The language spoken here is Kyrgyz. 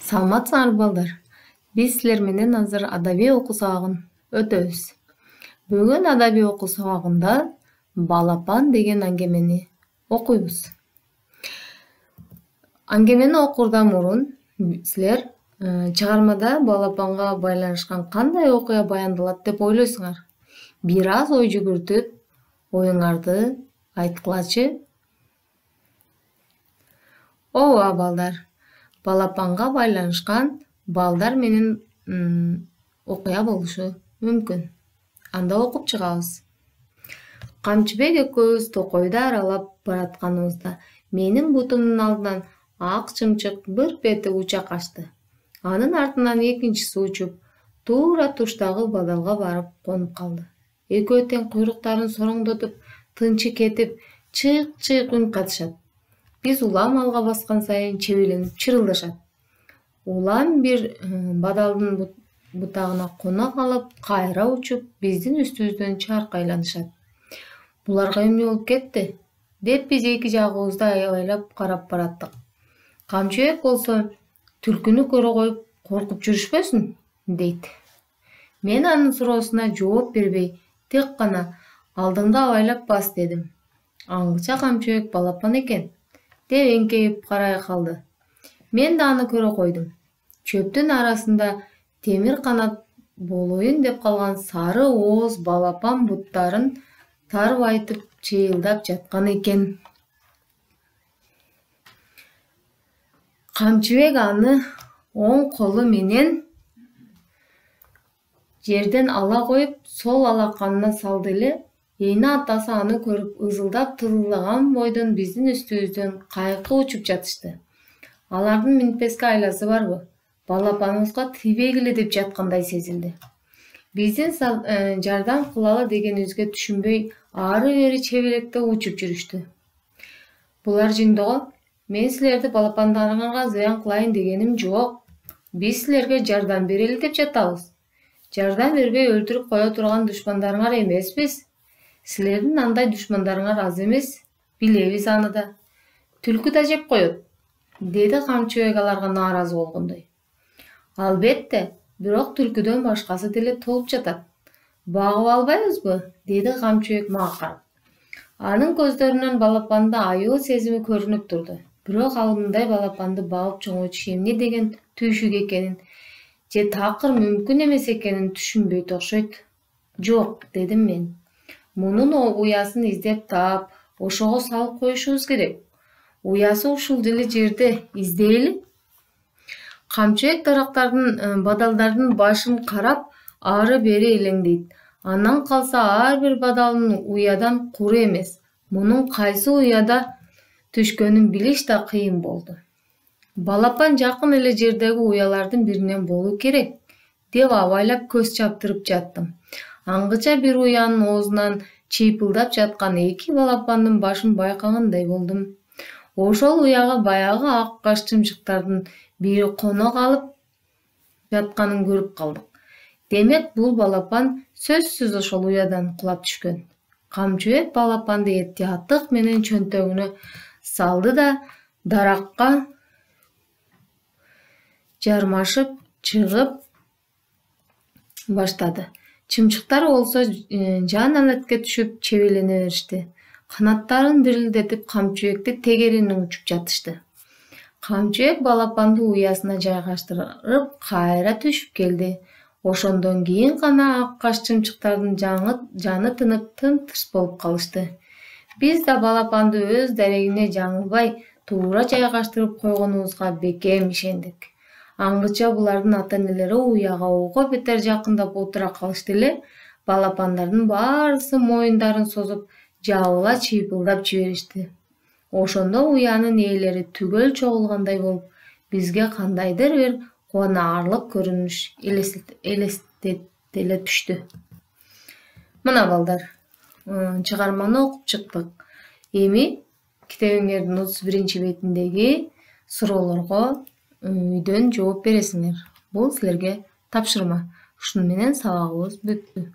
Саламатсыңарбы балдар? Биз силер менен азыр адабий окуу сабагын өтөбүз. Бүгүн адабий окуу сабагында балапан деген аңгемени окуйбуз. Аңгемени окурдан мурун силер чыгармада балапанга байланышкан кандай окуя баяндалат деп ойлойсуңар? Бир аз ой жүгүртүп, оюңарды айткылачы. Ооба балдар, балапанга байланышкан балдар менен окуя болушу мүмкүн. Анда окуп чыгабыз. Камчыбек экөөбүз токойду аралап баратканыбызда менин бутумдун алдынан ак чымчык быр бети уча качты. Анын артынан экинчиси учуп, туура туштагы бадалга барып конуп калды. Экөө тең куйруктарын сороңдотуп, тынчы кетип, чыйк үн катышат. Биз улам алга баскан сайын чебеленип чырылдашат. Улам бир бадалдын бутагына кона калып, кайра учуп, биздин үстүбүздөн чаркайланышат. Буларга эмне болуп кетти? Деп биз эки жагыбызды аябайлап карап бараттык. Камчыбек болсо түлкүнү көрө коюп коркуп жүрүшпөсүн, дейт. Мен анын суроосуна жооп бербей, тек гана алдыңды абайлап бас дедим. Аңгыча Камчыбек балапан экен, деп эңкейип карай калды. Мен да аны көрө койдум. Чөптүн арасында темир канат болоюн деп калган сары ооз балапан буттарын тарбайтып чыйылдап жаткан экен. Камчыбек аны оң колу менен жерден ала коюп, сол алаканына салды эле. Эне атасы аны көрүп ызылдап тызылдаган бойдон биздин үстүбүздөн кайыкка учуп жатышты. Алардын минтпеске айласы барбы? Балапаныбызга тийбегиле деп жаткандай сезилди. Биздин жардам кылалы дегенибизге түшүнбөй, ары бери чебелектеп учуп жүрүштү. Булар жиндого, мен силерди балапандарыңарга зыян кылайын дегеним жок. Биз силерге жардам берели деп жатабыз. Жардам бербей өлтүрүп кое турган душмандарыңар эмеспиз. Силердин андай душмандарыңар аз эмес, билебиз аны да. Түлкү да жеп коет, деди Камчыбек аларга нааразы болгондой. Албетте, бирок түлкүдөн башкасы деле толуп жатат. Багып албайбызбы? Деди Камчыбек мага карап. Анын көздөрүнөн балапанда аяоо сезими көрүнүп турду. Бирок ал мындай балапанды багып чоңойтуш эмне деген түйшүк экенин же такыр мүмкүн эмес экенин түшүнбөйт окшойт. Жок, дедим мен. Мунун уясын издеп таап, ошого салып коюшубуз керек. Уясы ушул деле жерде, издейли. Камчыбек дарактардын, бадалдардын башын карап, ары бери элеңдейт. Андан калса ар бир бадалдын уядан куру эмес. Мунун кайсы уяда түшкөнүн билиш да кыйын болду. Балапан жакын эле жердеги уялардын биринен болуу керек, деп абайлап көз чаптырып жаттым. Аңгыча бир уянын оозунан чыйпылдап жаткан эки балапандын башын байкагандай болдум. Ошол уяга баягы ак каш чымчыктардын бири коно калып жатканын көрүп калдык. Демек, бул балапан сөзсүз ошол уядан кулап түшкөн. Камчыбек балапанды эhtiyаттык менен чөнтөгүнө салды да даракка жармашып чыгып баштады. Чымчыктар болсо жан алетке түшүп чебелене беришти. Канаттарын дирилдетип Камчыбекти тегерине учуп жатышты. Камчыбек балапанды уясына жайгаштырып кайра түшүп келди. Ошондон кийин гана ак каш чымчыктардын жаны тынып тынтырс болуп калышты. Биз да балапанды өз дарегине жаңылбай туура жайгаштырып койгонубузга бекем ишендик. Аңгыча булардын ата-энелери уяга ого бетер жакындап отура калышты эле, балапандардын баарысы моюндарын созуп, жабыла чыйпылдап жиберишти. Ошондо уянын ээлери түгөл чогулгандай болуп, бизге кандайдыр бир кубанарлык көрүнүш элестетеле түштү. Мына балдар, чыгарманы окуп чыктык. Эми китебиңердин 31 бетиндеги суроолорго үйдөн жооп бересиңер. Бул силерге тапшырма. Ушуну менен сабагыбыз бүттү.